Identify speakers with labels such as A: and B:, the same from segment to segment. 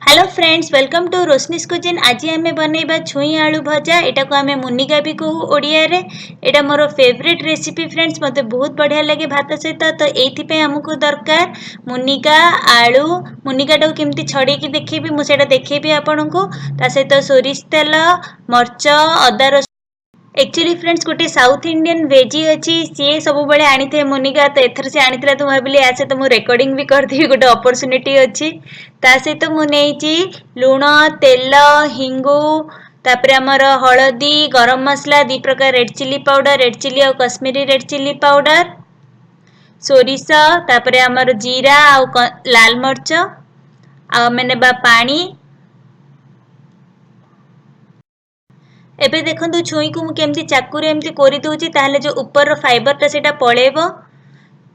A: Hello friends, welcome to Roshni's kitchen. आज आम बनइबा छुई आलू भजा। एटा को आम मुनिगा भी कहू ओडिया रे। एटा मोर फेवरेट रेसिपी फ्रेंड्स, मते बहुत बढ़िया लगे भात सहित। तो एथि हमको दरकार मुनिगा आलू। मुनिगा टाको केमती छड़ेकी देखेबी, मु सेटा देखेबी आपनको। ता सहित सोरिष तेल, मर्च, अदा रसुण। एक्चुअली फ्रेंड्स गोटे साउथ इंडियन वेजी अच्छी सी सब बड़े आनी थे मुनिगा। तो एथर से आनी तो भाविली आ सहित मुझे रेकर्डिंग भी करदेवी, गोटे अपरच्युनिटी अच्छी। ता सहित मुझे लुण, तेल, हिंगु, तापर आमर हलदी, गरम मसला, दी प्रकार red chilli powder, red chilli और कश्मीरी रेड चिली पाउडर, सोरिष, तापर आमर जीरा आ लाल मर्च आ मैंने पानी। एबे देखंतु छुई को मु केमती चाकू रे एमती कोरी दोची, ताहले जो ऊपर फाइबर ता सेटा पळेबो।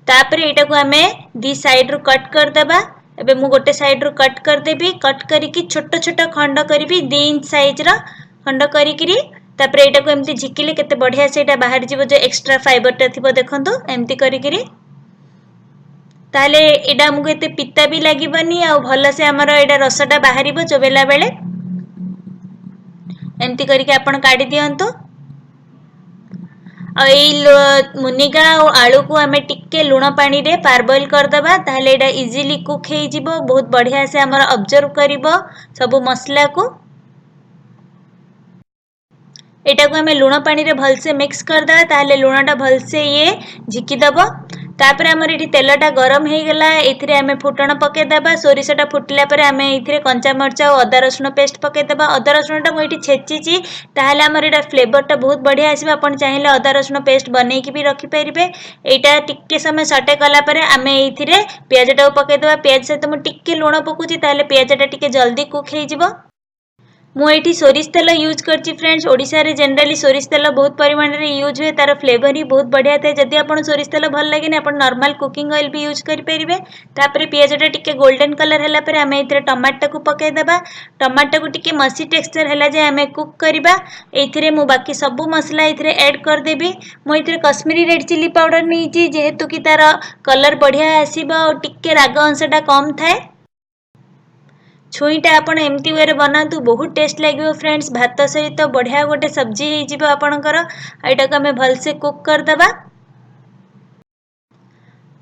A: तापरे एटा को हमें दी साइड रो कट कर देबा। एबे मु गोटे साइड रो कट कर देबी। कट करिकी छोट छोट खंड करबी 2 इंच साइज रो खंड करिकी। तापरे एटा को एमती झिकिले केते बढ़िया सेटा बाहर जीवो, जो एक्स्ट्रा फाइबर ता थिबो देखंतु एमती करिकी। ताहले एटा हमको एते पिता भी लागिबनी आ भलो से हमर एटा रसटा बाहरिबो चोबेला बेले। एमती करके आपण काढी दियंतु। मुनिगा और आलू को हमें टिके लुण पानी रे पारबॉइल कर दबा। ताहले एटा इजीली कुक हे जिवो, बहुत बढ़िया से हमर ऑब्जर्व करिवो सब मसला को। एटा को हमें लुण पानी रे भल से मिक्स कर दबा। ताहले लुणटा भल से ये झिकी दबो। तापर हमर एठी तेलटा गरम हे गेला। एथिरे हमें फुटण पके दबा। सोरिषटा फुटला परे हमें एथिरे कंचा मरचा और अदा रसुण पेस्ट पके दबा। अदा रसुणटा मु एठी छेचिची, ताहले हमर एटा फ्लेवरटा बहुत बढ़िया आसीबा। आपण चाहिले अदा रसुण पेस्ट बनेकी भी रखि परिबे। एटा टिके समय सटे कला परे हमें एथिरे प्याजटा पके दबा। प्याज सहित मु टिके लुण पकुची, ताहले प्याजटा टिके जल्दी कुक हे जिवो। मु एठी सोरिष तेल यूज करची फ्रेंड्स। ओडिसा रे जनरली सोरिष तेल बहुत परिमाण रे यूज हुए, तार फ्लेवर ही बहुत बढ़िया थाए। जदि आपण सोरिष तेल भल लागेनी आपण नॉर्मल कुकिंग ऑयल भी यूज करि परिबे। तापरे पियाजटा टिके गोल्डन कलर हला परे हमें इथरे टमाटर को पके देबा। टमाटर को टिके मसी टेक्सचर हला जे हमें कुक करिबा। एथिरे मु बाकी सब मसला एथिरे ऐड कर देबी। मु एथिरे कश्मीरी रेड चिली पाउडर नीची, जेहेतु कि तार कलर बढ़िया आसीबा और टिके राग अंशटा कम थाए। छुईटा आपण एमती वे बनातु, बहुत टेस्ट लगे फ्रेंड्स। भात सहित बढ़िया गोटे सब्जी हो आपणकर। एटा को हमें भल से कुक कर दबा।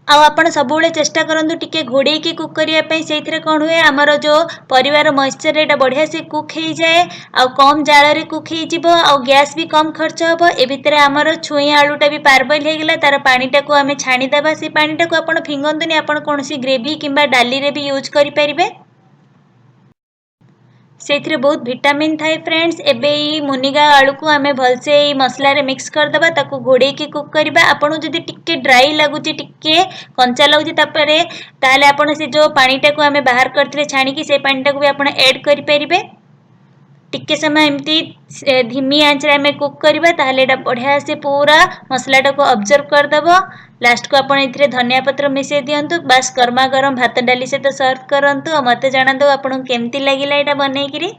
A: आपण सबुले चेष्टा करंतु टिके घोड़े की कुक करिया पई। सेइथिरे कोन हुए हमर जो परिवार मॉइस्चर एटा बढ़िया से कुक हे जाए आ कम जाळ रे कुक हे जिवो आ गैस भी कम खर्च हबो। ए भितरे हमर छुई आलूटा भी पारबॉइल हे गेला। तार पानीटा को हमें छाणी दबा। से पानीटा को आपण फिंगंतुनी, आपण कोनसी ग्रेवी किंबा डाली रे भी यूज करि परिबे। से बहुत विटामिन थाए फ्रेंड्स। एबे मुनिगा आलू को आमे भलसे मसला रे मिक्स कर दबा, ताको घोड़े की कुक करबा। आपन जदि टिके ड्राई लागुची, टिके कंचा लागुची, तापरे ताले आपन से जो पानीटा को आमे बाहर करथिले छाणी की, से पानीटा को भी आपन ऐड करि परिबे। टिके समय एमती धीमी आंच रे हमें कुक करबा। ताहले एटा बढ़िया से पूरा मसलाटा को ऑब्जर्व कर दबो। लास्ट को आपण इथरे धनिया पत्र मिसे दियंतु। बस गरमा गरम भात डाली से तो सर्व करंतु। मते जणांतु आपन केमती लागिला एटा बनेइकिरी।